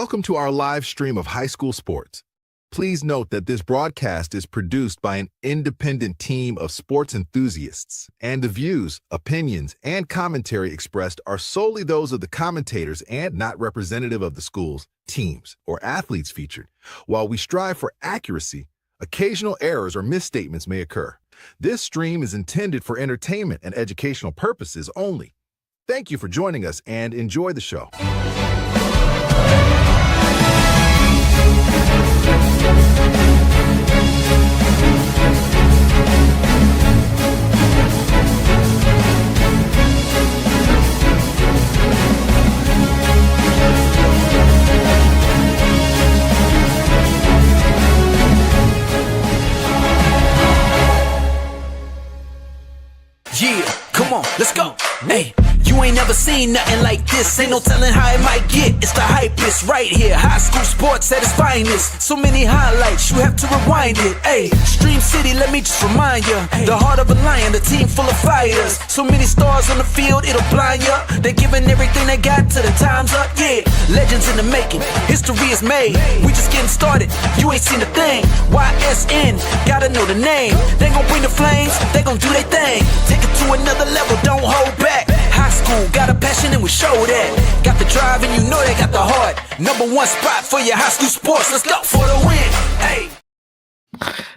Welcome to our live stream of high school sports. Please note that this broadcast is produced by an independent team of sports enthusiasts, and the views, opinions, and commentary expressed are solely those of the commentators and not representative of the schools, teams, or athletes featured. While we strive for accuracy, occasional errors or misstatements may occur. This stream is intended for entertainment and educational purposes only. Thank you for joining us and enjoy the show. Yeah, come on, let's go. Hey, you ain't never seen nothing like this. Ain't no telling how it might get. It's the hypest right here. High school sports at its finest. So many highlights, you have to rewind it. Hey, Stream City, let me just remind ya. The heart of a lion, the team full of fighters. So many stars on the field, it'll blind ya. They're giving everything they got till the time's up. Yeah, legends in the making. History is made. We just getting started. You ain't seen a thing. YSN, gotta know the name. They gon' bring the flames. They gon' do their thing. Take it to another level, don't hold back. High school, got a passion and we show that. Got the drive and you know they got the heart. Number one spot for your high school sports. Let's go for the win. Hey.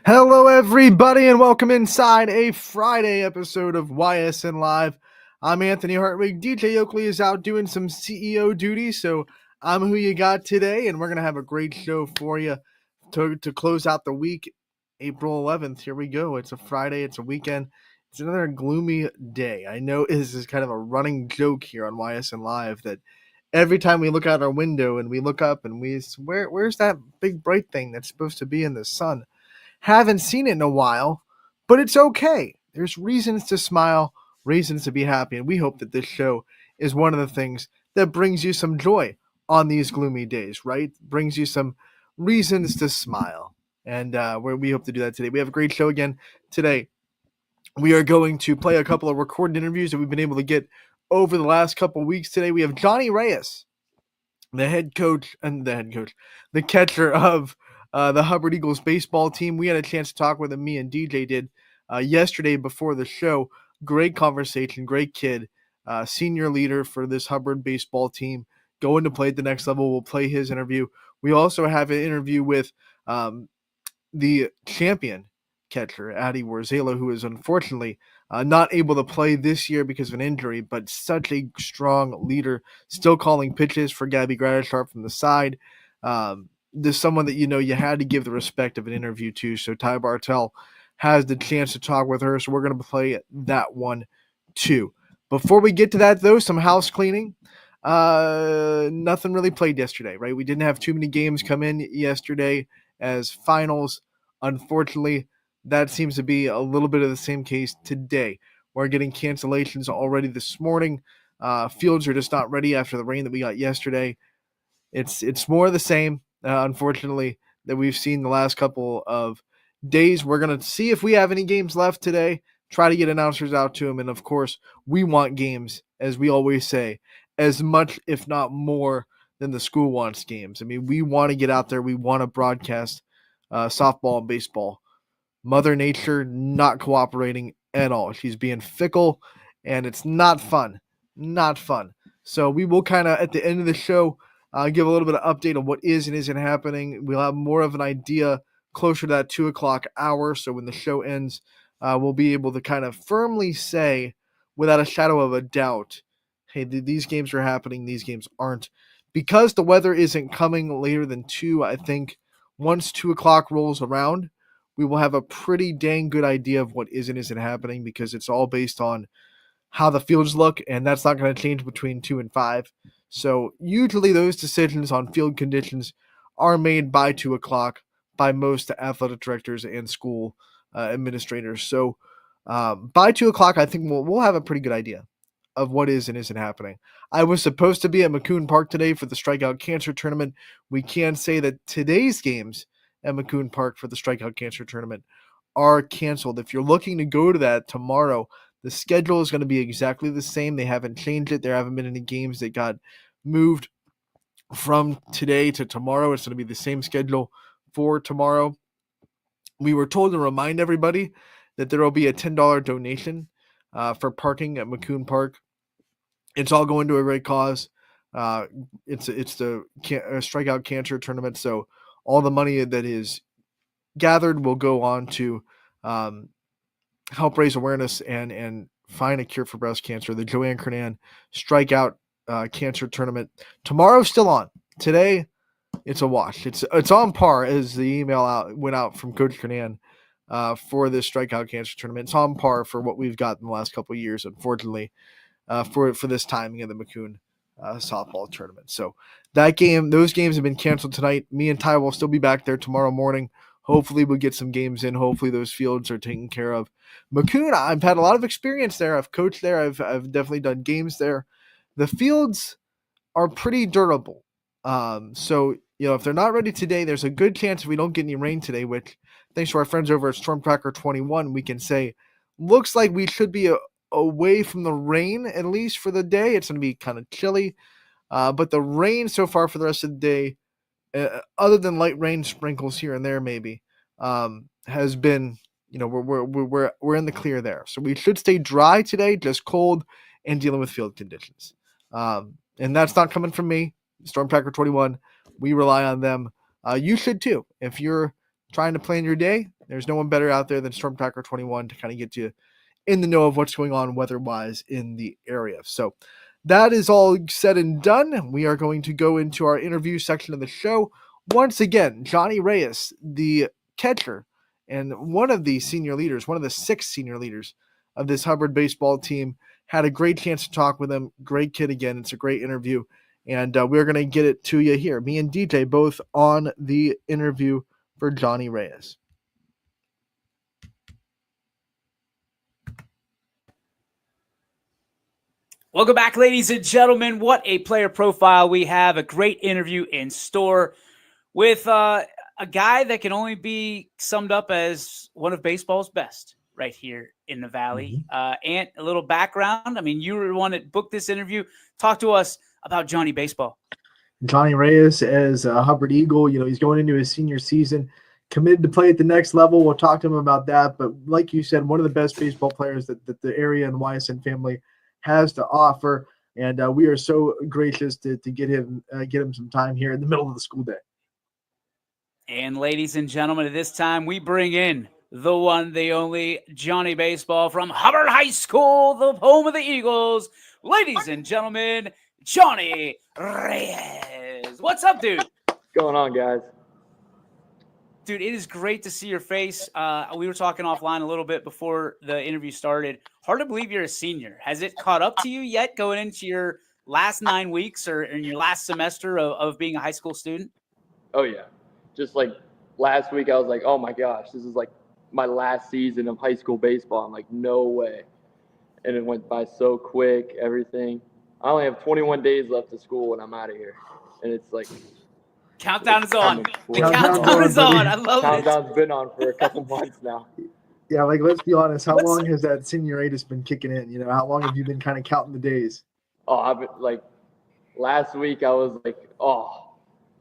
Hello, everybody, and welcome inside a Friday episode of YSN Live. I'm Anthony Hartwig. DJ Oakley is out doing some CEO duty, so I'm who you got today, and we're going to have a great show for you to close out the week. April 11th, here we go. It's a Friday, it's a weekend. It's another gloomy day. I know this is kind of a running joke here on YSN Live that every time we look out our window and we look up and where's that big bright thing that's supposed to be in the sun? Haven't seen it in a while, but it's okay. There's reasons to smile, reasons to be happy, and we hope that this show is one of the things that brings you some joy on these gloomy days, right? Brings you some reasons to smile, and we hope to do that today. We have a great show again today. We are going to play a couple of recorded interviews that we've been able to get over the last couple of weeks today. We have Johnny Reyes, the catcher of the Hubbard Eagles baseball team. We had a chance to talk with him, me and DJ did, yesterday before the show. Great conversation, great kid, senior leader for this Hubbard baseball team, going to play at the next level. We'll play his interview. We also have an interview with the champion catcher, Addy Warzela, who is unfortunately not able to play this year because of an injury, but such a strong leader, still calling pitches for Gabby Gradisharp from the side. There's someone that you had to give the respect of an interview to, so Ty Bartell has the chance to talk with her, so we're going to play that one too. Before we get to that, though, some house cleaning. Nothing really played yesterday, right? We didn't have too many games come in yesterday as finals. Unfortunately, that seems to be a little bit of the same case today. We're getting cancellations already this morning. Fields are just not ready after the rain that we got yesterday. It's more of the same, unfortunately, that we've seen the last couple of days. We're going to see if we have any games left today, try to get announcers out to them, and of course, we want games, as we always say, as much, if not more, than the school wants games. I mean, we want to get out there. We want to broadcast softball and baseball. Mother Nature not cooperating at all. She's being fickle, and it's not fun. Not fun. So we will kind of, at the end of the show, give a little bit of update on what is and isn't happening. We'll have more of an idea closer to that 2 o'clock hour. So when the show ends, we'll be able to kind of firmly say, without a shadow of a doubt, hey, these games are happening, these games aren't. Because the weather isn't coming later than 2, I think once 2 o'clock rolls around, we will have a pretty dang good idea of what is and isn't happening, because it's all based on how the fields look, and that's not going to change between 2 and 5. So usually those decisions on field conditions are made by 2 o'clock by most athletic directors and school administrators. So by 2 o'clock, I think we'll have a pretty good idea of what is and isn't happening. I was supposed to be at McCoon Park today for the Strikeout Cancer Tournament. We can say that today's games at McCoon Park for the Strikeout Cancer Tournament are canceled. If you're looking to go to that tomorrow, the schedule is going to be exactly the same. They haven't changed it. There haven't been any games that got moved from today to tomorrow. It's going to be the same schedule for tomorrow. We were told to remind everybody that there will be a $10 donation for parking at McCoon Park. It's all going to a great cause. It's the Strikeout Cancer Tournament, so all the money that is gathered will go on to help raise awareness and find a cure for breast cancer. The Joanne Kernan Strikeout Cancer Tournament tomorrow's still on. Today, it's a wash. It's on par, as the email went out from Coach Kernan for this Strikeout Cancer Tournament. It's on par for what we've got in the last couple of years, unfortunately, for this timing of the McCoon softball tournament. So those games have been canceled tonight. Me and Ty will still be back there tomorrow morning. Hopefully we'll get some games in. Hopefully those fields are taken care of. McCoon, I've had a lot of experience there. I've coached there. I've definitely done games there. The fields are pretty durable. So, if they're not ready today, there's a good chance if we don't get any rain today, which thanks to our friends over at Storm Tracker 21, we can say looks like we should be away from the rain, at least for the day. It's going to be kind of chilly. But the rain so far for the rest of the day, other than light rain sprinkles here and there, maybe, has been, we're in the clear there. So we should stay dry today, just cold and dealing with field conditions. And that's not coming from me. Storm Tracker 21, we rely on them. You should too. If you're trying to plan your day, there's no one better out there than Storm Tracker 21 to kind of get you in the know of what's going on weather-wise in the area. So that is all said and done. We are going to go into our interview section of the show. Once again, Johnny Reyes, the catcher and one of the senior leaders, one of the 6 senior leaders of this Hubbard baseball team, had a great chance to talk with him. Great kid again. It's a great interview. And we're going to get it to you here. Me and DJ both on the interview for Johnny Reyes. Welcome back, ladies and gentlemen. What a player profile we have. A great interview in store with a guy that can only be summed up as one of baseball's best right here in the Valley. And a little background. I mean, you were the one that booked this interview. Talk to us about Johnny Baseball. Johnny Reyes as a Hubbard Eagle, he's going into his senior season, committed to play at the next level. We'll talk to him about that. But like you said, one of the best baseball players that the area and the YSN family has to offer. And we are so gracious to get him some time here in the middle of the school day. And ladies and gentlemen, at this time, we bring in the one, the only Johnny Baseball from Hubbard High School, the home of the Eagles. Ladies and gentlemen, Johnny Reyes. What's up, dude? What's going on, guys? Dude, it is great to see your face. We were talking offline a little bit before the interview started. Hard to believe you're a senior. Has it caught up to you yet going into your last 9 weeks or in your last semester of being a high school student? Oh, yeah. Just like last week, I was like, oh, my gosh, this is like my last season of high school baseball. I'm like, no way. And it went by so quick, everything. I only have 21 days left of school when I'm out of here. And it's like – countdown is on. The countdown is on. I love it. Countdown's been on for a couple months now. Yeah, like, let's be honest. How long has that senioritis been kicking in? How long have you been kind of counting the days? Oh, I've been, like, last week I was like,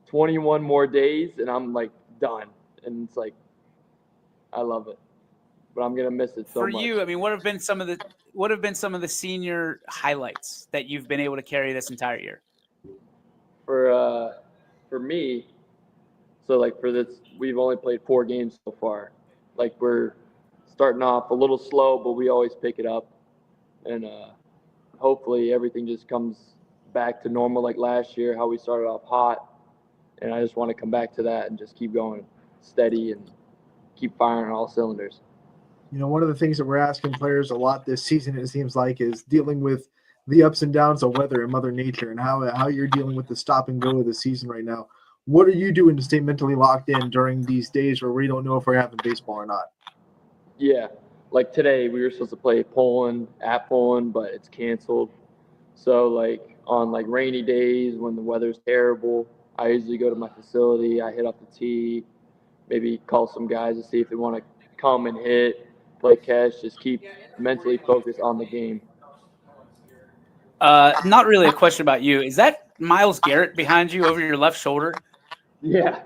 21 more days, and I'm, like, done. And it's like, I love it. But I'm going to miss it so much. For you, I mean, what have been some of the senior highlights that you've been able to carry this entire year? For me, so like for this, we've only played 4 games so far. Like we're starting off a little slow, but we always pick it up. And hopefully everything just comes back to normal like last year, how we started off hot. And I just want to come back to that and just keep going steady and keep firing on all cylinders. One of the things that we're asking players a lot this season, it seems like, is dealing with the ups and downs of weather and Mother Nature and how you're dealing with the stop and go of the season right now. What are you doing to stay mentally locked in during these days where we don't know if we're having baseball or not? Yeah, like today we were supposed to play Poland at Poland, but it's canceled. So like on like rainy days when the weather's terrible, I usually go to my facility. I hit up the tee, maybe call some guys to see if they want to come and hit, play catch, just keep mentally focused on the game. Not really a question about you. Is that Myles Garrett behind you over your left shoulder? Yeah.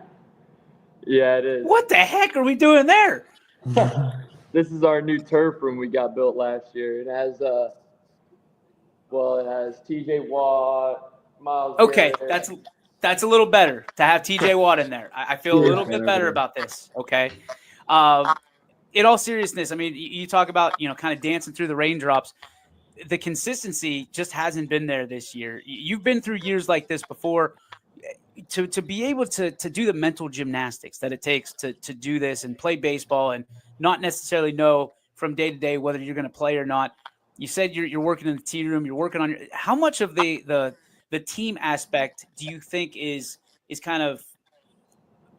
Yeah, it is. What the heck are we doing there? This is our new turf room we got built last year. It has T.J. Watt, Miles. Okay, Garrett. that's a little better to have T.J. Watt in there. I feel a little bit better about this. Okay. In all seriousness, I mean, you talk about kind of dancing through the raindrops. The consistency just hasn't been there this year. You've been through years like this before. To be able to do the mental gymnastics that it takes to do this and play baseball and not necessarily know from day to day whether you're going to play or not. You said you're working in the tea room. You're working on how much of the team aspect do you think is kind of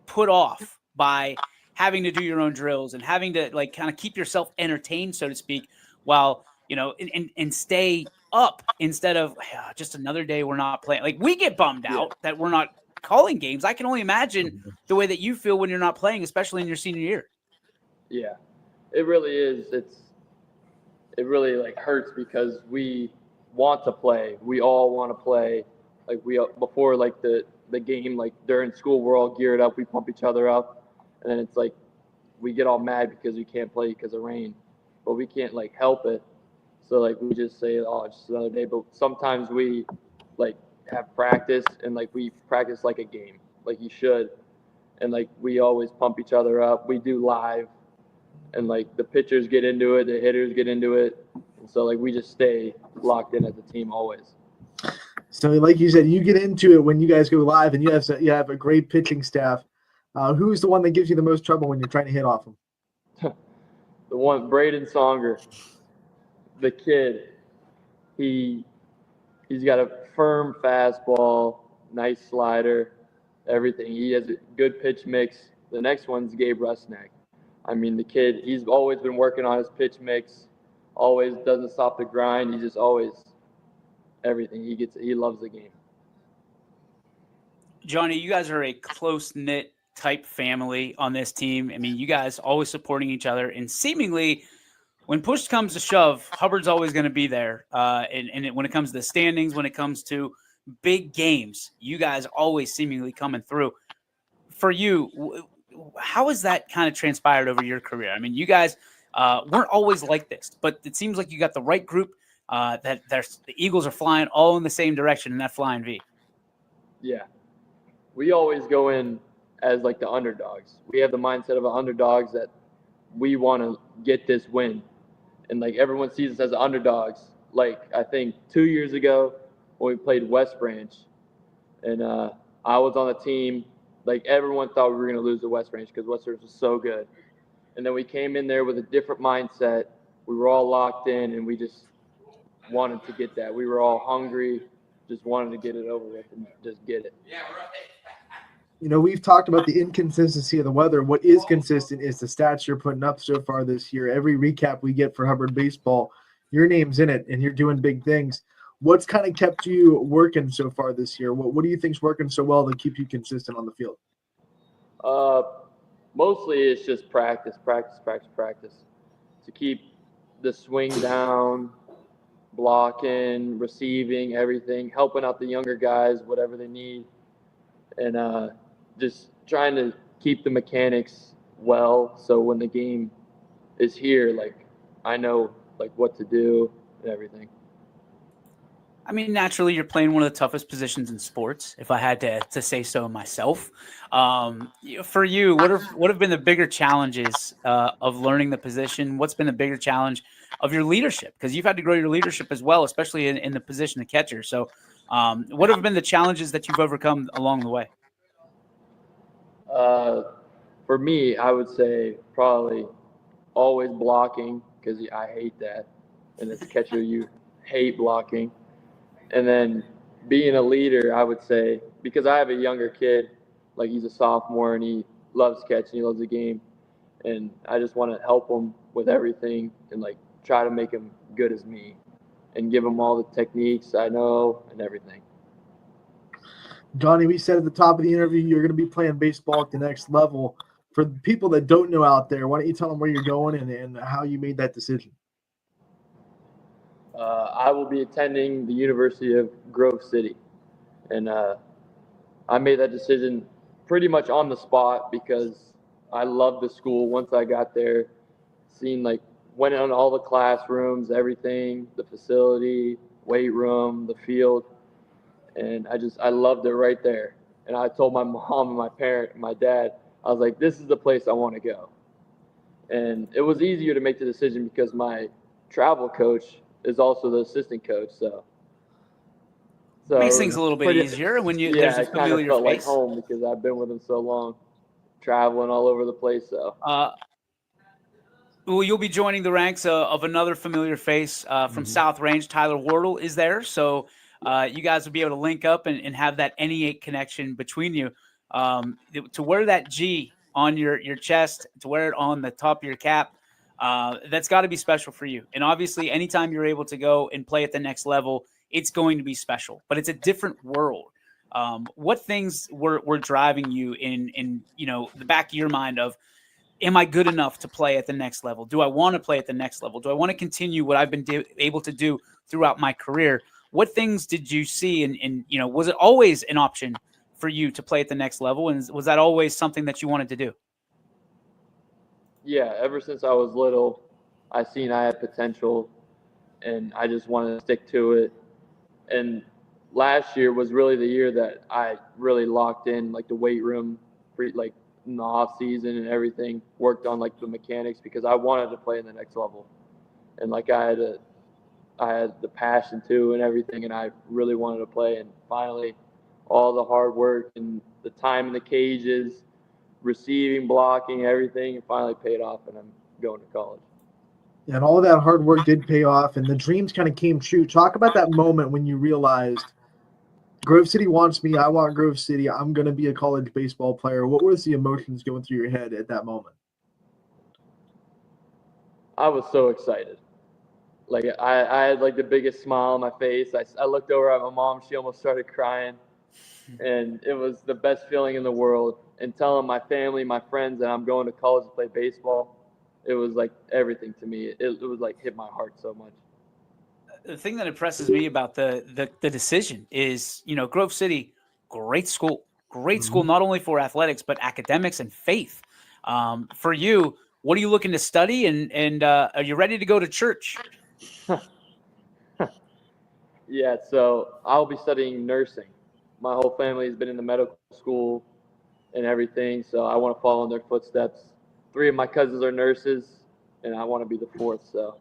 put off by having to do your own drills and having to like kind of keep yourself entertained, so to speak, while and stay up instead of just another day we're not playing. Like we get bummed out that we're not calling games. I can only imagine the way that you feel when you're not playing, especially in your senior year. Yeah, it really is. It really like hurts because we want to play. We all want to play. Like before like the game, like during school, we're all geared up. We pump each other up, and then it's like we get all mad because we can't play because of rain, but we can't like help it. So like we just say, oh, it's just another day. But sometimes we like have practice and like we practice like a game, like you should, and like we always pump each other up. We do live, and like the pitchers get into it, the hitters get into it, and so like we just stay locked in as a team always. So like you said, you get into it when you guys go live, and you have a great pitching staff. Who's the one that gives you the most trouble when you're trying to hit off them? The one, Braden Songer. The kid, he's got a firm fastball, nice slider, everything. He has a good pitch mix. The next one's Gabe Rusnak. I mean, the kid, he's always been working on his pitch mix, always doesn't stop the grind. He just always everything. He loves the game. Johnny, you guys are a close-knit type family on this team. I mean, you guys always supporting each other, and seemingly – when push comes to shove, Hubbard's always going to be there. And when it comes to the standings, when it comes to big games, you guys always seemingly coming through. For you, how has that kind of transpired over your career? I mean, you guys weren't always like this, but it seems like you got the right group. The Eagles are flying all in the same direction in that flying V. Yeah. We always go in as like the underdogs. We have the mindset of the underdogs that we want to get this win. And like everyone sees us as underdogs. Like I think 2 years ago when we played West Branch, and I was on the team. Like everyone thought we were going to lose to West Branch because West Branch was so good. And then we came in there with a different mindset. We were all locked in, and we just wanted to get that. We were all hungry, just wanted to get it over with and just get it. Yeah, right. We've talked about the inconsistency of the weather. What is consistent is the stats you're putting up so far this year. Every recap we get for Hubbard baseball, your name's in it, and you're doing big things. What's kind of kept you working so far this year? What do you think's working so well to keep you consistent on the field? Mostly it's just practice to keep the swing down, blocking, receiving, everything, helping out the younger guys, whatever they need, and just trying to keep the mechanics well, so when the game is here, like I know like what to do and everything. I mean, naturally, you're playing one of the toughest positions in sports, if I had to say so myself. For you, what have been the bigger challenges of learning the position? What's been the bigger challenge of your leadership? Because you've had to grow your leadership as well, especially in the position of catcher. So what have been the challenges that you've overcome along the way? For me, I would say probably always blocking, because I hate that. And as a catcher, you hate blocking. And then being a leader, I would say, because I have a younger kid, like he's a sophomore and he loves catching, he loves the game. And I just want to help him with everything and like try to make him good as me and give him all the techniques I know and everything. Johnny, we said at the top of the interview you're going to be playing baseball at the next level. For the people that don't know out there, why don't you tell them where you're going and how you made that decision? I will be attending the University of Grove City. And I made that decision pretty much on the spot because I loved the school once I got there. Went in all the classrooms, everything, the facility, weight room, the field, and I loved it right there. And I told my mom and my dad, I was like, this is the place I want to go. And it was easier to make the decision because my travel coach is also the assistant coach, so Makes things a little bit easier when there's a familiar felt face. like home because I've been with him so long, traveling all over the place. So, well, you'll be joining the ranks of another familiar face from South Range. Tyler Wardle is there, so you guys will be able to link up and have that NE8 connection between you. To wear that G on your chest, to wear it on the top of your cap, that's got to be special for you. And obviously, anytime you're able to go and play at the next level, it's going to be special. But it's a different world. What things were driving you in the back of your mind of, am I good enough to play at the next level? Do I want to play at the next level? Do I want to continue what I've been able to do throughout my career? What things did you see? And was it always an option for you to play at the next level? And was that always something that you wanted to do? Yeah, ever since I was little, I seen I had potential, and I just wanted to stick to it. And last year was really the year that I really locked in, like the weight room, in the off season and everything, worked on like the mechanics because I wanted to play in the next level. And I had the passion too and everything, and I really wanted to play. And finally, all the hard work and the time in the cages, receiving, blocking, everything, and finally paid off, and I'm going to college. Yeah, and all of that hard work did pay off, and the dreams kind of came true. Talk about that moment when you realized Grove City wants me. I want Grove City. I'm going to be a college baseball player. What was the emotions going through your head at that moment? I was so excited. I had like the biggest smile on my face. I looked over at my mom. She almost started crying. And it was the best feeling in the world. And telling my family, my friends that I'm going to college to play baseball, it was like everything to me. It was like hit my heart so much. The thing that impresses me about the decision is, Grove City, great school, not only for athletics, but academics and faith. For you, what are you looking to study? And are you ready to go to church? Yeah, so I'll be studying nursing. My whole family has been in the medical school and everything, so I want to follow in their footsteps. 3 of my cousins are nurses, and I want to be the 4th. So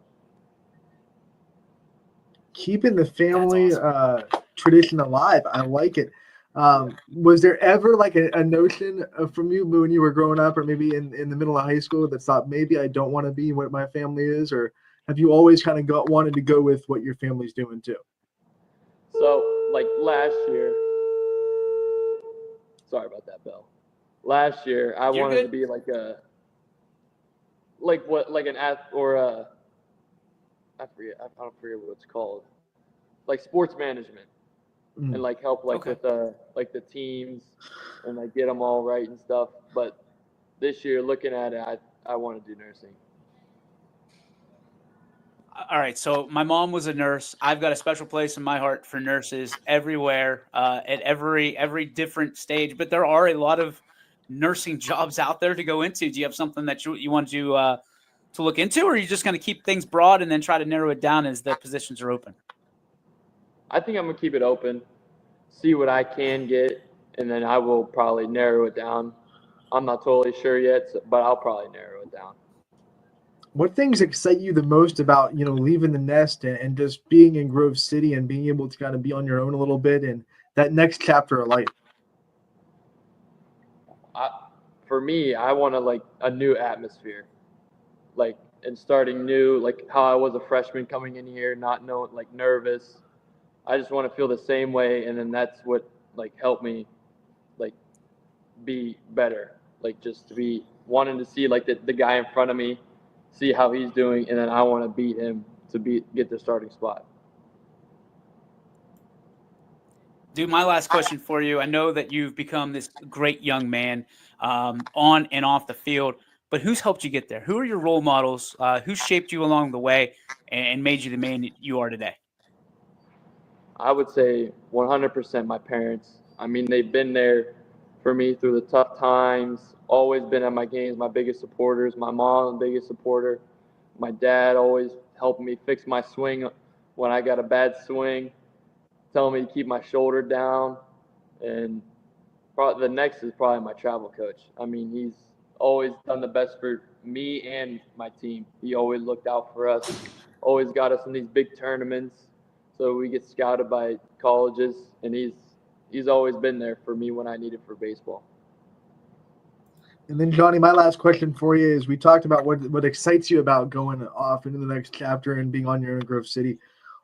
keeping the family tradition alive, I like it. Was there ever like a notion from you when you were growing up, or maybe in the middle of high school, that thought maybe I don't want to be what my family is, or have you always kind of wanted to go with what your family's doing too? So last year, sorry about that, Bill. Last year, I wanted to be I don't forget what it's called, like sports management, and help with the teams and get them all right and stuff. But this year, looking at it, I want to do nursing. All right, so my mom was a nurse. I've got a special place in my heart for nurses everywhere, at every different stage. But there are a lot of nursing jobs out there to go into. Do you have something that you want to look into, or are you just going to keep things broad and then try to narrow it down as the positions are open? I think I'm going to keep it open, see what I can get, and then I will probably narrow it down. I'm not totally sure yet, but I'll probably narrow it down. What things excite you the most about, leaving the nest and just being in Grove City and being able to kind of be on your own a little bit and that next chapter of life? For me, I want a new atmosphere, and starting new, how I was a freshman coming in here, not knowing, nervous. I just want to feel the same way, and then that's what helped me be better, just to be wanting to see the guy in front of me, see how he's doing, and then I want to beat him to get the starting spot. Dude, my last question for you. I know that you've become this great young man on and off the field, but who's helped you get there? Who are your role models? Who shaped you along the way and made you the man you are today? I would say 100% my parents. I mean, they've been there for me through the tough times, always been at my games, my biggest supporters. My mom, the biggest supporter. My dad always helped me fix my swing when I got a bad swing, telling me to keep my shoulder down. And the next is probably my travel coach. I mean, he's always done the best for me and my team. He always looked out for us, always got us in these big tournaments. So we get scouted by colleges, and he's always been there for me when I need it for baseball. And then, Johnny, my last question for you is: we talked about what excites you about going off into the next chapter and being on your own in Grove City.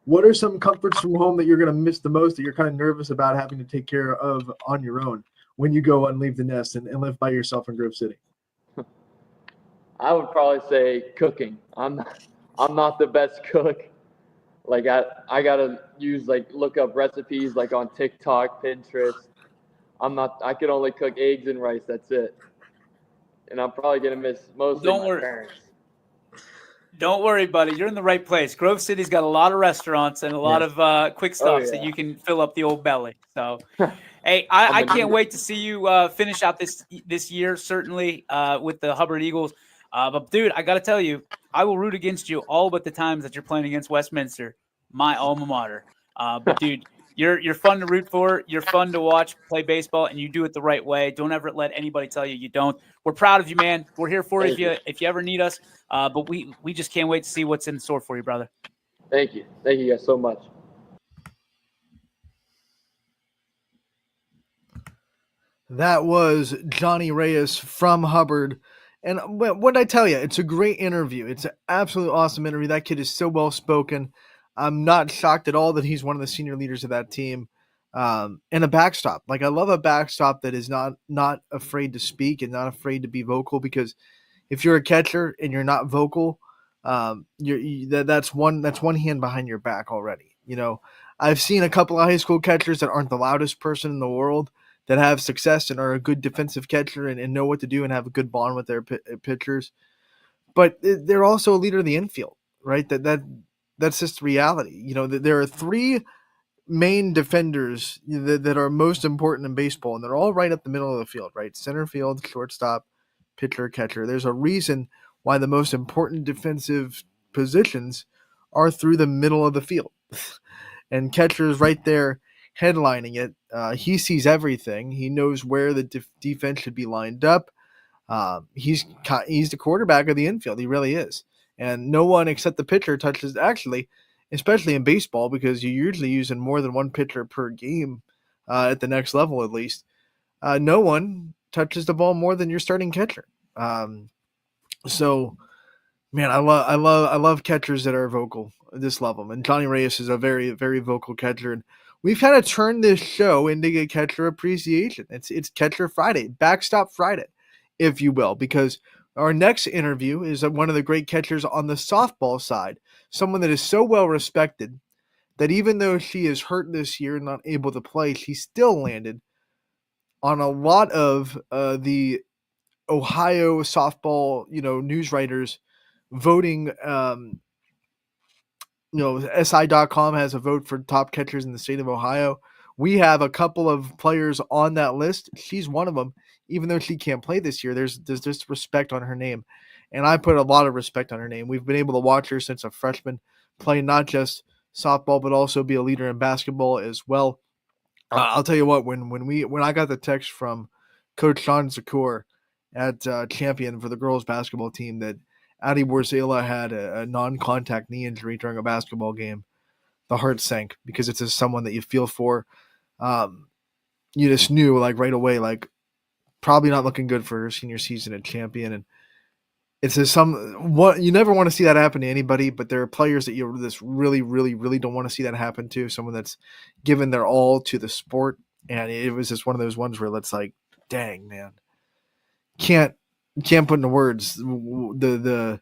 What are some comforts from home that you're going to miss the most, that you're kind of nervous about having to take care of on your own when you go and leave the nest and live by yourself in Grove City? I would probably say cooking. I'm not the best cook. Like I gotta look up recipes like on TikTok, Pinterest. I could only cook eggs and rice. That's it. And I'm probably gonna miss mostly my parents. Don't worry, buddy. You're in the right place. Grove City's got a lot of restaurants and a lot of quick stops that you can fill up the old belly. So, hey, I can't wait to see you finish out this year, certainly with the Hubbard Eagles. But, dude, I got to tell you, I will root against you all but the times that you're playing against Westminster, my alma mater. But, dude, you're fun to root for. You're fun to watch play baseball, and you do it the right way. Don't ever let anybody tell you don't. We're proud of you, man. We're here for you if you ever need us. But we just can't wait to see what's in store for you, brother. Thank you. Thank you guys so much. That was Johnny Reyes from Hubbard. And what did I tell you? It's a great interview. It's an absolutely awesome interview. That kid is so well-spoken. I'm not shocked at all that he's one of the senior leaders of that team. And a backstop. Like, I love a backstop that is not afraid to speak and not afraid to be vocal, because if you're a catcher and you're not vocal, that's one hand behind your back already. You know, I've seen a couple of high school catchers that aren't the loudest person in the world that have success and are a good defensive catcher and know what to do and have a good bond with their pitchers. But they're also a leader of the infield, right? That's just reality. You know, there are three main defenders that are most important in baseball, and they're all right up the middle of the field, right? Center field, shortstop, pitcher, catcher. There's a reason why the most important defensive positions are through the middle of the field. And catcher is right there headlining it. He sees everything. He knows where the defense should be lined up. He's the quarterback of the infield. He really is. And no one except the pitcher touches, actually, especially in baseball, because you're usually using more than one pitcher per game at the next level, at least. No one touches the ball more than your starting catcher. So, man, I love catchers that are vocal. I just love them. And Johnny Reyes is a very, very vocal catcher. And we've kind of turned this show into a catcher appreciation. It's Catcher Friday, Backstop Friday, if you will, because our next interview is one of the great catchers on the softball side, someone that is so well respected that even though she is hurt this year and not able to play, she still landed on a lot of the Ohio softball, news writers voting. SI.com has a vote for top catchers in the state of Ohio. We have a couple of players on that list. She's one of them. Even though she can't play this year, there's just respect on her name. And I put a lot of respect on her name. We've been able to watch her since a freshman play not just softball, but also be a leader in basketball as well. I'll tell you what, when I got the text from Coach Sean Zakor at Champion for the girls basketball team that Addie Borzela had a non-contact knee injury during a basketball game, the heart sank, because it's just someone that you feel for. You just knew, like, right away, like, probably not looking good for her senior season at Champion. And it's just you never want to see that happen to anybody, but there are players that you just really, really, really don't want to see that happen to. Someone that's given their all to the sport. And it was just one of those ones where it's like, dang, man, can't put into words the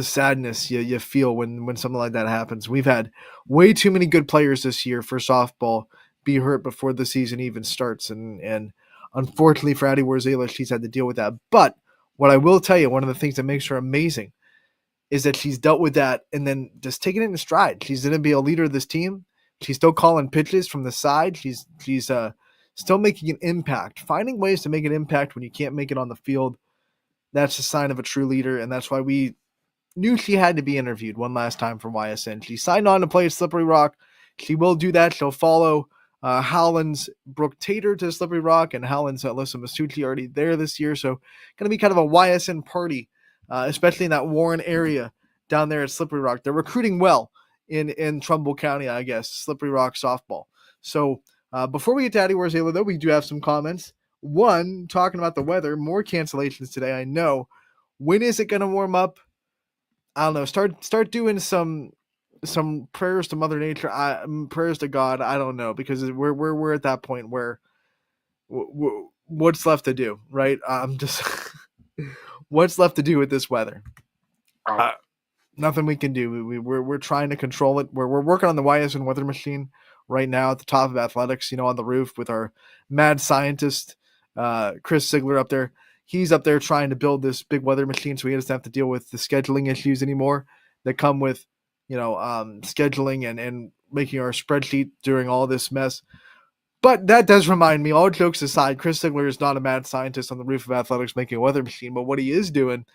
sadness you feel when something like that happens. We've had way too many good players this year for softball be hurt before the season even starts. And unfortunately for Addie Warzela, she's had to deal with that. But what I will tell you, one of the things that makes her amazing is that she's dealt with that and then just taken it in stride. She's going to be a leader of this team. She's still calling pitches from the side. She's still making an impact, finding ways to make an impact when you can't make it on the field. That's a sign of a true leader, and that's why we knew she had to be interviewed one last time for YSN. She signed on to play at Slippery Rock. She will do that. She'll follow Howland's Brooke Tater to Slippery Rock, and Howland's Alyssa Masucci already there this year. So going to be kind of a YSN party, especially in that Warren area down there at Slippery Rock. They're recruiting well in Trumbull County, I guess, Slippery Rock softball. So before we get to Addie Warzela, though, we do have some comments. One, talking about the weather, more cancellations today, I know. When is it going to warm up? I don't know. Start doing some prayers to Mother Nature, prayers to God. I don't know, because we're at that point where what's left to do, right? Just what's left to do with this weather? Nothing we can do. We're trying to control it. We're working on the YSN weather machine right now at the top of athletics, on the roof with our mad scientist, Chris Sigler up there. He's up there trying to build this big weather machine so he doesn't have to deal with the scheduling issues anymore that come with, scheduling and making our spreadsheet during all this mess. But that does remind me, all jokes aside, Chris Sigler is not a mad scientist on the roof of athletics making a weather machine, but what he is doing,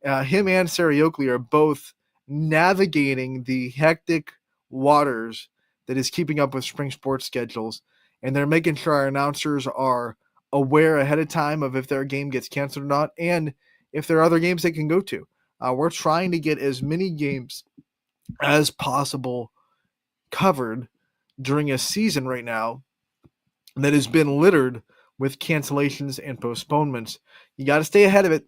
him and Sarah Oakley are both navigating the hectic waters that is keeping up with spring sports schedules, and they're making sure our announcers are aware ahead of time of if their game gets canceled or not, and if there are other games they can go to. We're trying to get as many games as possible covered during a season right now that has been littered with cancellations and postponements. You got to stay ahead of it.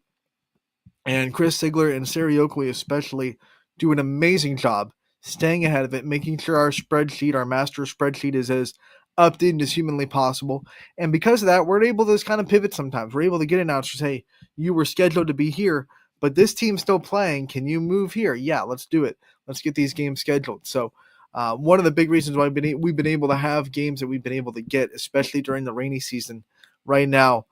And Chris Sigler and Sarah Oakley especially do an amazing job staying ahead of it, making sure our spreadsheet, our master spreadsheet, is as updated as humanly possible. And because of that, we're able to just kind of pivot sometimes. We're able to get announcers, hey, you were scheduled to be here, but this team's still playing. Can you move here? Yeah, let's do it. Let's get these games scheduled. So one of the big reasons why we've been able to have games that we've been able to get, especially during the rainy season right now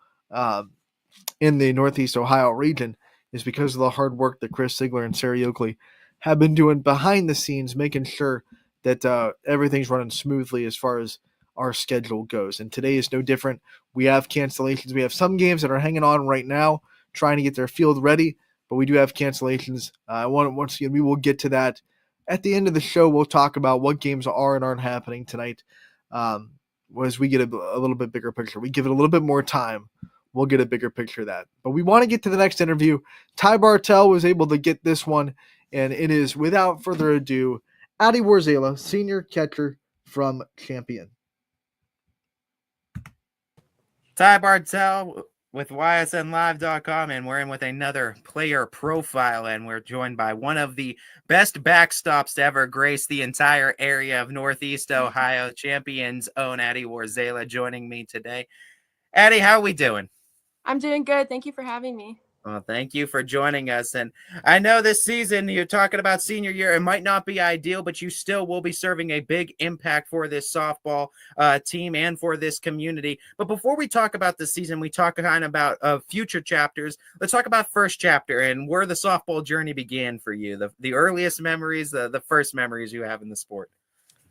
in the Northeast Ohio region, is because of the hard work that Chris Sigler and Sarah Oakley have been doing behind the scenes, making sure that everything's running smoothly as far as our schedule goes. And today is no different. We have cancellations. We have some games that are hanging on right now, trying to get their field ready, but we do have cancellations. Once again, we will get to that at the end of the show. We'll talk about what games are and aren't happening tonight. As we get a little bit bigger picture, we give it a little bit more time, we'll get a bigger picture of that. But we want to get to the next interview. Ty Bartell was able to get this one, and it is, without further ado, Addie Warzela, senior catcher from Champion. Ty Bartell with YSNLive.com, and we're in with another player profile, and we're joined by one of the best backstops to ever grace the entire area of Northeast Ohio. Champion's own Addie Warzela joining me today. Addie, how are we doing? I'm doing good. Thank you for having me. Well, thank you for joining us. And I know this season, you're talking about senior year, it might not be ideal, but you still will be serving a big impact for this softball team and for this community. But before we talk about the season, we talk kind of about future chapters. Let's talk about first chapter and where the softball journey began for you, the earliest memories, the first memories you have in the sport.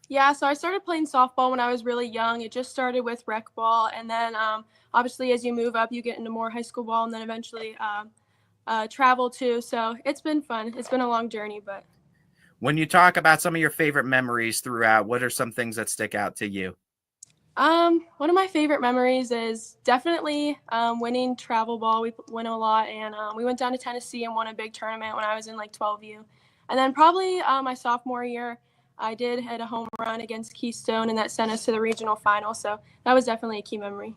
Yeah, so I started playing softball when I was really young. It just started with rec ball, and then obviously as you move up, you get into more high school ball, and then eventually travel too. So it's been fun. It's been a long journey. But when you talk about some of your favorite memories throughout, what are some things that stick out to you? One of my favorite memories is definitely winning travel ball. We win a lot, and we went down to Tennessee and won a big tournament when I was in like 12U. And then probably my sophomore year, I did hit a home run against Keystone, and that sent us to the regional final. So that was definitely a key memory.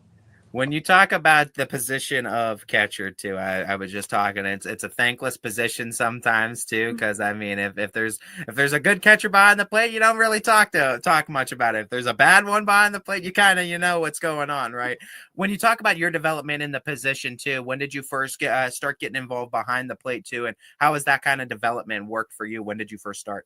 When you talk about the position of catcher too, I was just talking, it's a thankless position sometimes too, because I mean, if there's a good catcher behind the plate, you don't really talk much about it. If there's a bad one behind the plate, you kind of what's going on, right? When you talk about your development in the position too, when did you first start getting involved behind the plate too, and how has that kind of development worked for you? When did you first start?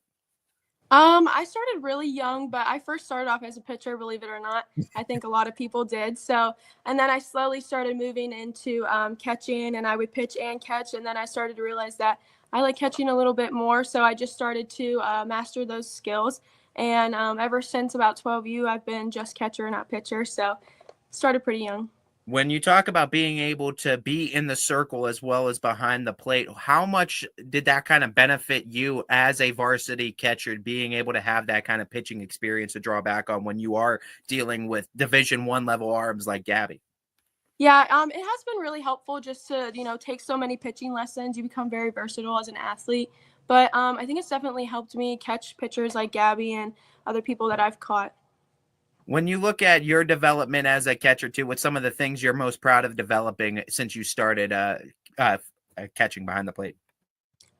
I started really young, but I first started off as a pitcher, believe it or not. I think a lot of people did. So, and then I slowly started moving into catching, and I would pitch and catch. And then I started to realize that I like catching a little bit more. So I just started to master those skills. And ever since about 12U, I've been just catcher, not pitcher. So started pretty young. When you talk about being able to be in the circle as well as behind the plate, how much did that kind of benefit you as a varsity catcher, being able to have that kind of pitching experience to draw back on when you are dealing with Division I level arms like Gabby? Yeah, it has been really helpful just to, take so many pitching lessons. You become very versatile as an athlete. But I think it's definitely helped me catch pitchers like Gabby and other people that I've caught. When you look at your development as a catcher too, what's some of the things you're most proud of developing since you started catching behind the plate?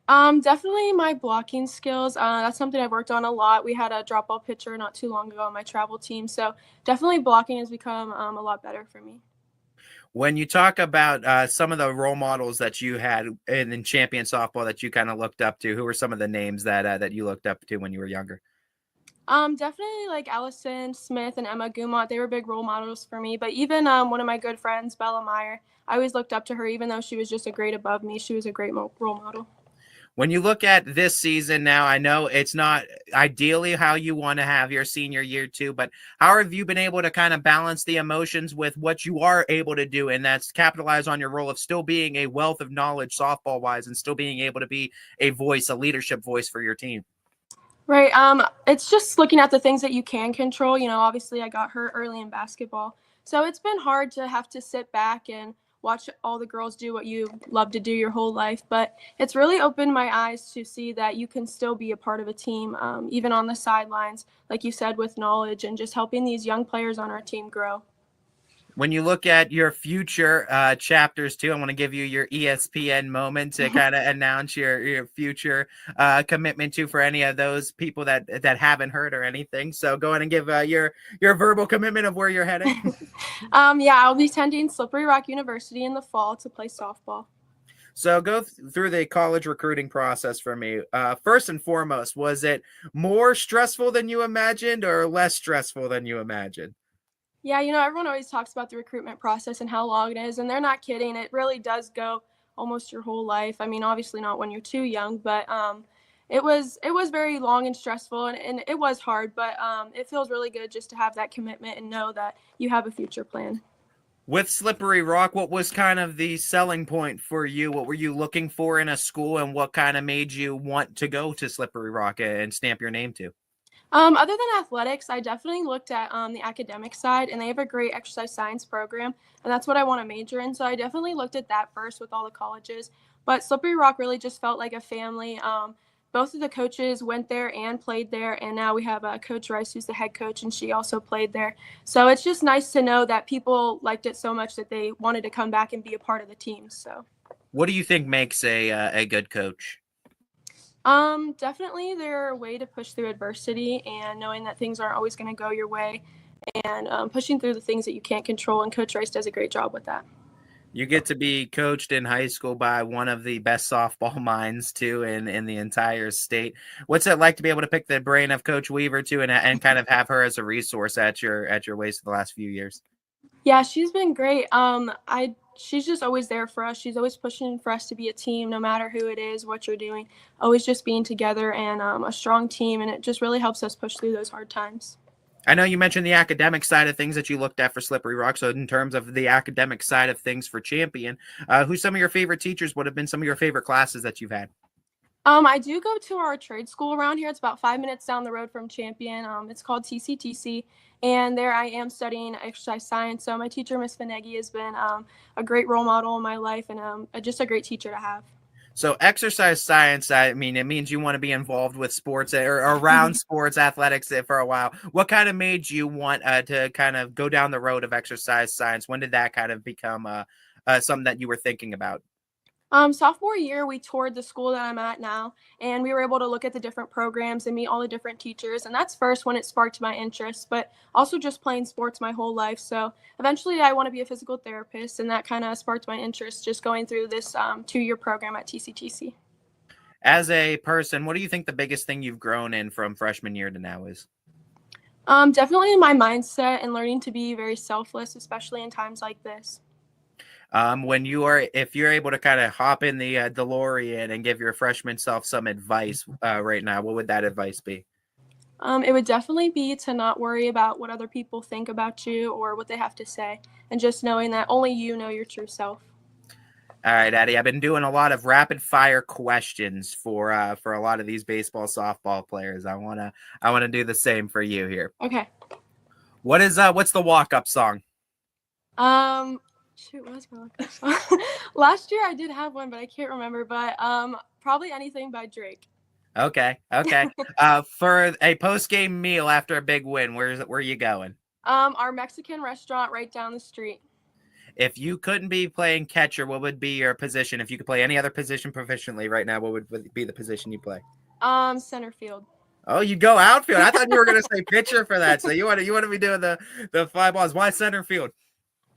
Definitely my blocking skills. That's something I've worked on a lot. We had a drop ball pitcher not too long ago on my travel team. So definitely blocking has become a lot better for me. When you talk about some of the role models that you had in champion softball that you kind of looked up to, who were some of the names that you looked up to when you were younger? Definitely like Allison Smith and Emma Gumont. They were big role models for me. But even one of my good friends, Bella Meyer, I always looked up to her, even though she was just a grade above me. She was a great role model. When you look at this season now, I know it's not ideally how you want to have your senior year too, but how have you been able to kind of balance the emotions with what you are able to do, and that's capitalize on your role of still being a wealth of knowledge softball wise and still being able to be a voice, a leadership voice for your team? Right. It's just looking at the things that you can control. Obviously I got hurt early in basketball. So it's been hard to have to sit back and watch all the girls do what you love to do your whole life. But it's really opened my eyes to see that you can still be a part of a team, even on the sidelines, like you said, with knowledge and just helping these young players on our team grow. When you look at your future chapters too, I want to give you your ESPN moment to kind of announce your future commitment to for any of those people that haven't heard or anything. So go ahead and give your verbal commitment of where you're headed. Yeah, I'll be attending Slippery Rock University in the fall to play softball. So go through the college recruiting process for me. First and foremost, was it more stressful than you imagined or less stressful than you imagined? Yeah, everyone always talks about the recruitment process and how long it is, and they're not kidding. It really does go almost your whole life. I mean, obviously not when you're too young, but it was very long and stressful, and it was hard, but it feels really good just to have that commitment and know that you have a future plan. With Slippery Rock, what was kind of the selling point for you? What were you looking for in a school, and what kind of made you want to go to Slippery Rock and stamp your name to? Other than athletics, I definitely looked at the academic side, and they have a great exercise science program, and that's what I want to major in. So I definitely looked at that first with all the colleges. But Slippery Rock really just felt like a family. Both of the coaches went there and played there, and now we have Coach Rice, who's the head coach, and she also played there. So it's just nice to know that people liked it so much that they wanted to come back and be a part of the team. So, what do you think makes a good coach? Definitely their way to push through adversity and knowing that things aren't always going to go your way and pushing through the things that you can't control. And Coach Rice does a great job with that. You get to be coached in high school by one of the best softball minds too in the entire state. What's it like to be able to pick the brain of Coach Weaver too and kind of have her as a resource at your waist for the last few years? Yeah, she's been great. She's just always there for us. She's always pushing for us to be a team, no matter who it is, what you're doing, always just being together and a strong team. And it just really helps us push through those hard times. I know you mentioned the academic side of things that you looked at for Slippery Rock. So in terms of the academic side of things for Champion, who's some of your favorite teachers? What have been some of your favorite classes that you've had? I do go to our trade school around here. It's about 5 minutes down the road from Champion. It's called TCTC, and there I am studying exercise science. So my teacher, Miss Finegi, has been a great role model in my life and just a great teacher to have. So exercise science, I mean, it means you want to be involved with sports or around sports, athletics for a while. What kind of made you want to kind of go down the road of exercise science? When did that kind of become something that you were thinking about? Sophomore year, we toured the school that I'm at now, and we were able to look at the different programs and meet all the different teachers. And that's first when it sparked my interest, but also just playing sports my whole life. So eventually I want to be a physical therapist, and that kind of sparked my interest just going through this 2-year program at TCTC. As a person, what do you think the biggest thing you've grown in from freshman year to now is? Definitely my mindset and learning to be very selfless, especially in times like this. If you're able to kind of hop in the DeLorean and give your freshman self some advice right now, what would that advice be? It would definitely be to not worry about what other people think about you or what they have to say, and just knowing that only you know your true self. All right, Eddie. I've been doing a lot of rapid fire questions for a lot of these baseball, softball players. I wanna do the same for you here. Okay. What's the walk up song? Shoot, what's my song? Last year I did have one, but I can't remember. But probably Anything by Drake. Okay. For a post game meal after a big win, where are you going? Our Mexican restaurant right down the street. If you couldn't be playing catcher, what would be your position? If you could play any other position proficiently right now, what would be the position you play? Center field. Oh, you go outfield. I thought you were going to say pitcher for that. So you want to be doing the fly balls. Why center field?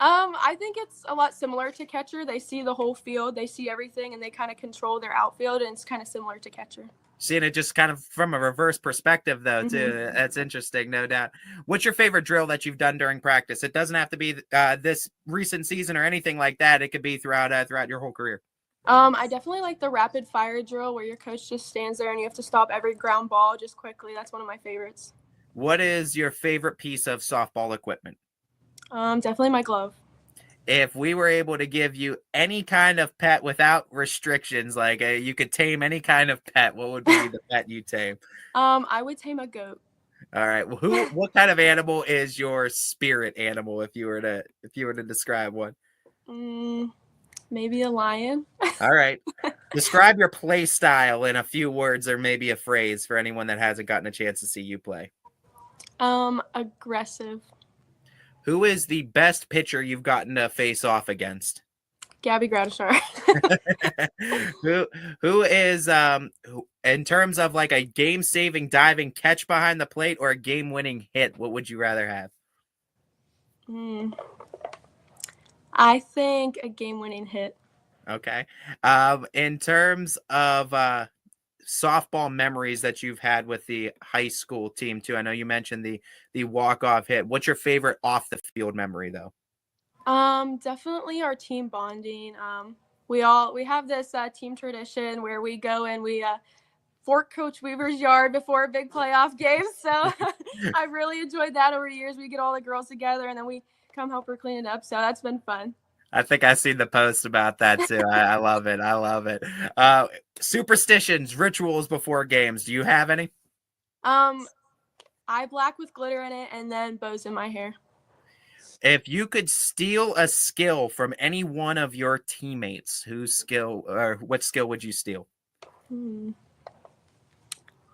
I think it's a lot similar to catcher. They see the whole field, they see everything, and they kind of control their outfield, and it's kind of similar to catcher. Seeing it just kind of from a reverse perspective, though, too. Mhm. That's interesting, no doubt. What's your favorite drill that you've done during practice? It doesn't have to be this recent season or anything like that. It could be throughout your whole career. I definitely like the rapid fire drill where your coach just stands there and you have to stop every ground ball just quickly. That's one of my favorites. What is your favorite piece of softball equipment? Definitely my glove. If we were able to give you any kind of pet without restrictions, like you could tame any kind of pet, what would be the pet you tame? I would tame a goat. All right. Well, what kind of animal is your spirit animal if you were to describe one? Maybe a lion. All right. Describe your play style in a few words or maybe a phrase for anyone that hasn't gotten a chance to see you play. Aggressive. Who is the best pitcher you've gotten to face off against? Gabby Gradishar. who is in terms of like a game-saving diving catch behind the plate or a game-winning hit, what would you rather have? I think a game-winning hit. Okay. In terms of softball memories that you've had with the high school team too, I know you mentioned the walk-off hit. What's your favorite off-the-field memory, though? Definitely our team bonding. We have this team tradition where we go and we fork Coach Weaver's yard before a big playoff game. So I've really enjoyed that over the years. We get all the girls together and then we come help her clean it up. So that's been fun. I think I seen the post about that too. I love it. I love it. Superstitions, rituals before games. Do you have any? Eye black with glitter in it and then bows in my hair. If you could steal a skill from any one of your teammates, whose skill or what skill would you steal?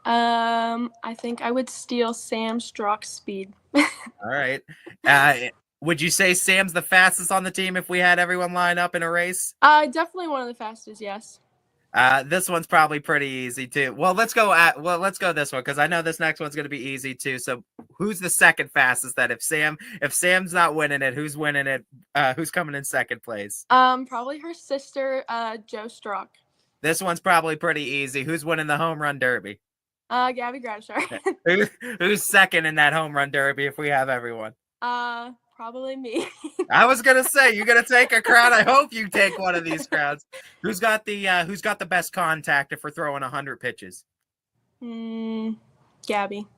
I think I would steal Sam Strock's speed. All right. Would you say Sam's the fastest on the team if we had everyone line up in a race? Definitely one of the fastest, yes. This one's probably pretty easy too. Well, let's go this one because I know this next one's going to be easy too. So, who's the second fastest? That if Sam's not winning it, who's winning it? Who's coming in second place? Probably her sister, Jo Strock. This one's probably pretty easy. Who's winning the home run derby? Gabby Gradishar. Who's second in that home run derby if we have everyone? Probably me. I was gonna say you're gonna take a crowd. I hope you take one of these crowds. Who's got the best contact if we're throwing 100 pitches? Gabby.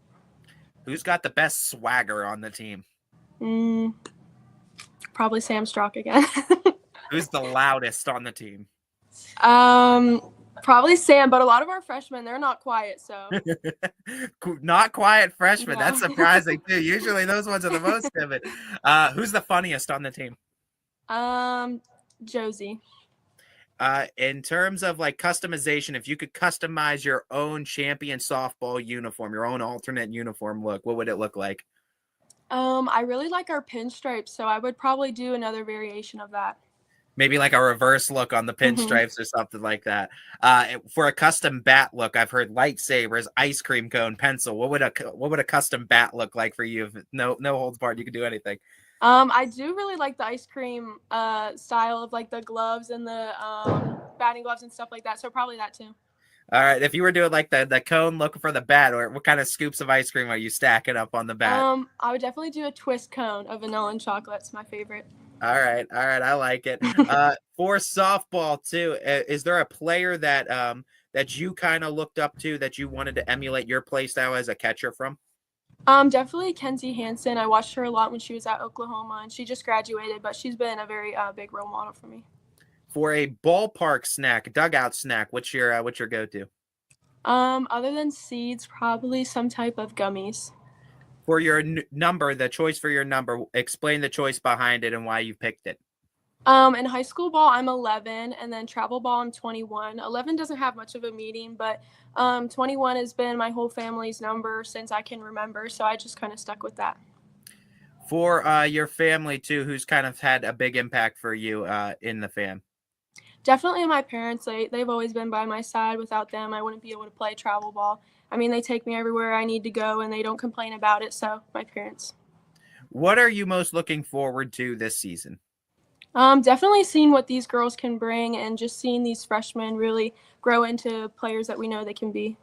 Who's got the best swagger on the team? Probably Sam Strock again. Who's the loudest on the team? Probably Sam, but a lot of our freshmen, they're not quiet, so. Not quiet freshmen. No. That's surprising too. Usually those ones are the most timid. Who's the funniest on the team? Josie. In terms of like customization, if you could customize your own champion softball uniform, your own alternate uniform look, what would it look like? I really like our pinstripes, so I would probably do another variation of that. Maybe like a reverse look on the pinstripes or something like that. For a custom bat look, I've heard lightsabers, ice cream cone, pencil. What would a custom bat look like for you? If no holds barred, you could do anything. I do really like the ice cream style of like the gloves and the batting gloves and stuff like that. So probably that too. All right. If you were doing like the cone looking for the bat, or what kind of scoops of ice cream are you stacking up on the bat? I would definitely do a twist cone of vanilla and chocolate. It's my favorite. All right. I like it. For softball too, is there a player that that you kind of looked up to, that you wanted to emulate your play style as a catcher from? Definitely Kenzie Hansen. I watched her a lot when she was at Oklahoma, and she just graduated, but she's been a very big role model for me. For a ballpark snack, dugout snack, what's your go-to? Other than seeds, probably some type of gummies. For your number, the choice for your number, explain the choice behind it and why you picked it. In high school ball, I'm 11, and then travel ball, I'm 21. 11 doesn't have much of a meaning, but 21 has been my whole family's number since I can remember, so I just kind of stuck with that. For your family, too, who's kind of had a big impact for you in the fam? Definitely my parents. They've always been by my side. Without them, I wouldn't be able to play travel ball. I mean, they take me everywhere I need to go, and they don't complain about it, so my parents. What are you most looking forward to this season? Definitely seeing what these girls can bring and just seeing these freshmen really grow into players that we know they can be.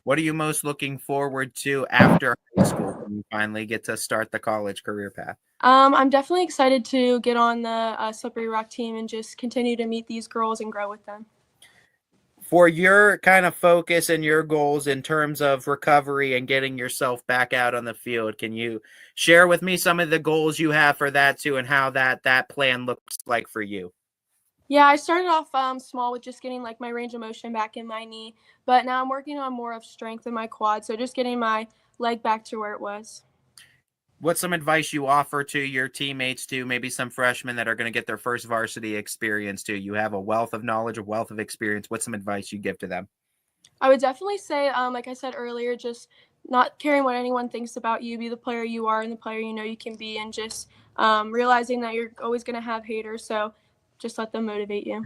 What are you most looking forward to after high school when you finally get to start the college career path? I'm definitely excited to get on the Slippery Rock team and just continue to meet these girls and grow with them. For your kind of focus and your goals in terms of recovery and getting yourself back out on the field, can you share with me some of the goals you have for that too, and how that plan looks like for you? Yeah, I started off small with just getting like my range of motion back in my knee, but now I'm working on more of strength in my quad, so just getting my leg back to where it was. What's some advice you offer to your teammates, to maybe some freshmen that are going to get their first varsity experience too? You have a wealth of knowledge, a wealth of experience. What's some advice you give to them? I would definitely say, like I said earlier, just not caring what anyone thinks about you, be the player you are and the player you know you can be, and just realizing that you're always going to have haters, so just let them motivate you.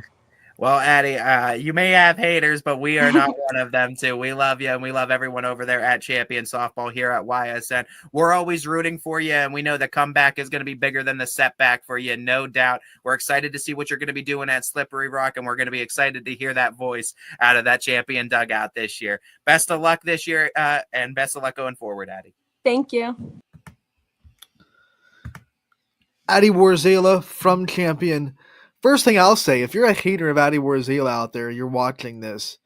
Well, Addie, you may have haters, but we are not one of them too. We love you, and we love everyone over there at Champion Softball here at YSN. We're always rooting for you, and we know the comeback is going to be bigger than the setback for you, no doubt. We're excited to see what you're going to be doing at Slippery Rock, and we're going to be excited to hear that voice out of that Champion dugout this year. Best of luck this year, and best of luck going forward, Addie. Thank you. Addie Warzala from Champion. First thing I'll say, if you're a hater of Addie Warzala out there, you're watching this,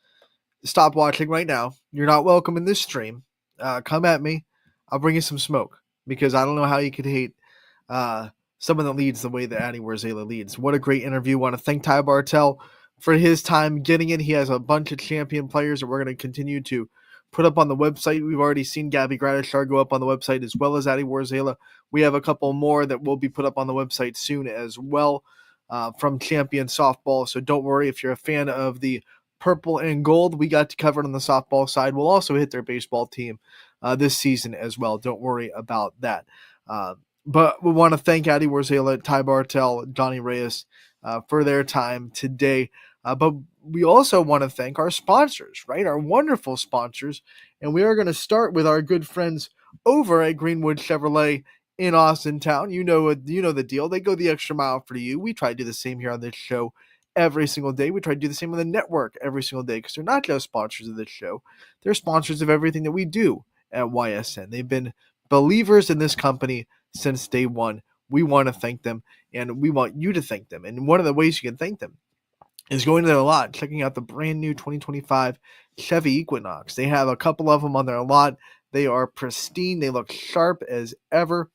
stop watching right now. You're not welcome in this stream. Come at me. I'll bring you some smoke, because I don't know how you could hate someone that leads the way that Addie Warzala leads. What a great interview. Want to thank Ty Bartell for his time getting in. He has a bunch of Champion players that we're going to continue to put up on the website. We've already seen Gabby Gradishar go up on the website, as well as Addie Warzala. We have a couple more that will be put up on the website soon as well. From Champion Softball. So don't worry if you're a fan of the purple and gold. We got to cover it on the softball side. We'll also hit their baseball team this season as well. Don't worry about that. But we want to thank Addie Warzala, Ty Bartell, Johnny Reyes for their time today. But we also want to thank our sponsors, right? Our wonderful sponsors. And we are going to start with our good friends over at Greenwood Chevrolet in Austintown. You know the deal. They go the extra mile for you. We try to do the same here on this show every single day. We try to do the same on the network every single day, because they're not just sponsors of this show. They're sponsors of everything that we do at YSN. They've been believers in this company since day one. We want to thank them, and we want you to thank them. And one of the ways you can thank them is going to their lot, checking out the brand new 2025 Chevy Equinox. They have a couple of them on their lot. They are pristine. They look sharp as ever.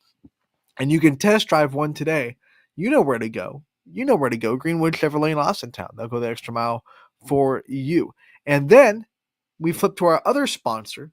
And you can test drive one today. You know where to go. Greenwood Chevrolet in Austintown. They'll go the extra mile for you. And then we flip to our other sponsor,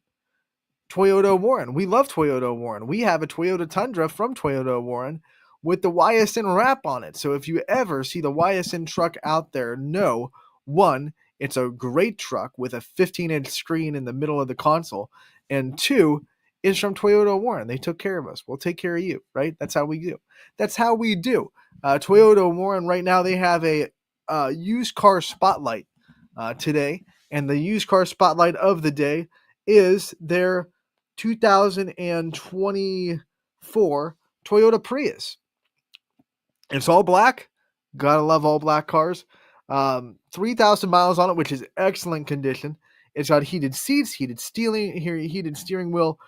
Toyota Warren. We love Toyota Warren. We have a Toyota Tundra from Toyota Warren with the YSN wrap on it. So if you ever see the YSN truck out there, know, one, it's a great truck with a 15-inch screen in the middle of the console. And two, is from Toyota Warren. They took care of us. We'll take care of you, right? That's how we do. Toyota Warren, right now, they have a used car spotlight today. And the used car spotlight of the day is their 2024 Toyota Prius. It's all black. Gotta love all black cars. 3,000 miles on it, which is excellent condition. It's got heated seats, heated steering wheel,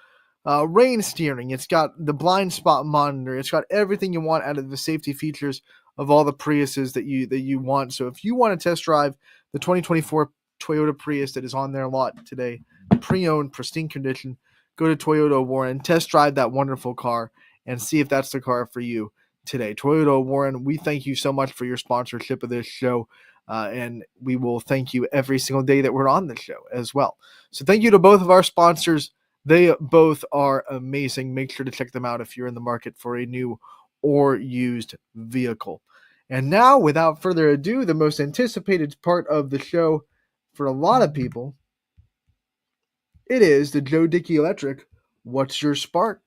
rain steering. It's got the blind spot monitor. It's got everything you want out of the safety features of all the Priuses that you want. So if you want to test drive the 2024 Toyota Prius that is on their lot today. Pre-owned, pristine condition. Go to Toyota Warren, test drive that wonderful car, and see if that's the car for you today. Toyota Warren, we thank you so much for your sponsorship of this show, and we will thank you every single day that we're on the show as well. So thank you to both of our sponsors. They both are amazing. Make sure to check them out if you're in the market for a new or used vehicle. And now, without further ado, the most anticipated part of the show for a lot of people, it is the Joe Dickey Electric What's Your Spark?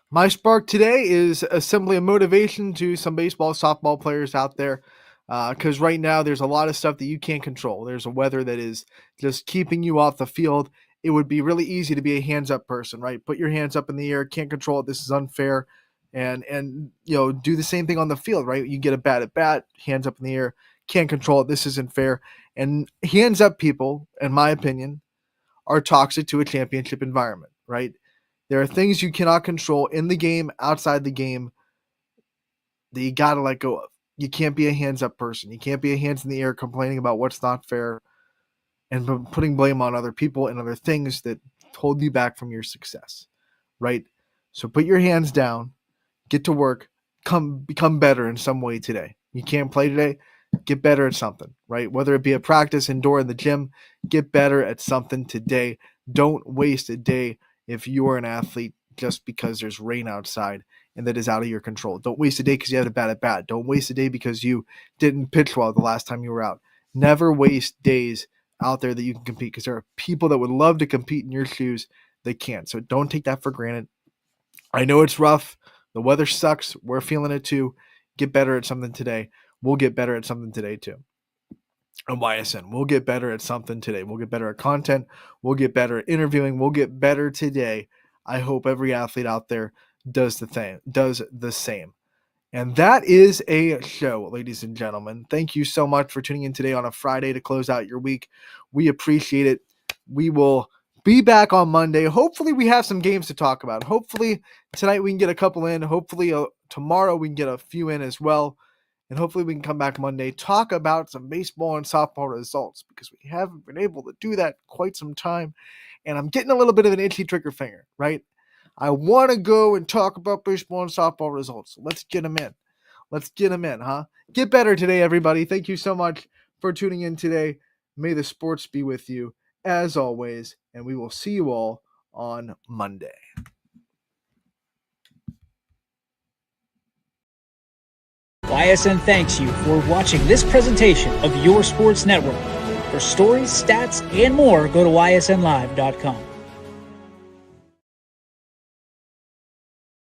My spark today is simply a motivation to some baseball, softball players out there, because right now there's a lot of stuff that you can't control. There's a weather that is just keeping you off the field. It would be really easy to be a hands-up person, right? Put your hands up in the air, can't control it, this is unfair, and do the same thing on the field, right? You get a bat at bat, hands up in the air, can't control it, this isn't fair. And hands-up people, in my opinion, are toxic to a championship environment, right? There are things you cannot control in the game, outside the game, that you got to let go of. You can't be a hands-up person. You can't be a hands in the air complaining about what's not fair and putting blame on other people and other things that hold you back from your success, right? So put your hands down, get to work, become better in some way today. You can't play today, get better at something, right? Whether it be a practice, indoor, in the gym, get better at something today. Don't waste a day if you are an athlete just because there's rain outside and that is out of your control. Don't waste a day because you had a bad at bat. Don't waste a day because you didn't pitch well the last time you were out. Never waste days out there that you can compete, because there are people that would love to compete in your shoes. They can't. So don't take that for granted. I know it's rough. The weather sucks. We're feeling it too. Get better at something today. We'll get better at something today too. And YSN, we'll get better at something today. We'll get better at content. We'll get better at interviewing. We'll get better today. I hope every athlete out there does the same. And that is a show, ladies and gentlemen. Thank you so much for tuning in today on a Friday to close out your week. We appreciate it. We will be back on Monday. Hopefully we have some games to talk about. Hopefully tonight we can get a couple in. Hopefully tomorrow we can get a few in as well. And hopefully we can come back Monday, talk about some baseball and softball results, because we haven't been able to do that quite some time. And I'm getting a little bit of an itchy trigger finger, right? I want to go and talk about baseball and softball results. Let's get them in. Let's get them in, huh? Get better today, everybody. Thank you so much for tuning in today. May the sports be with you, as always. And we will see you all on Monday. YSN thanks you for watching this presentation of Your Sports Network. For stories, stats, and more, go to ysnlive.com.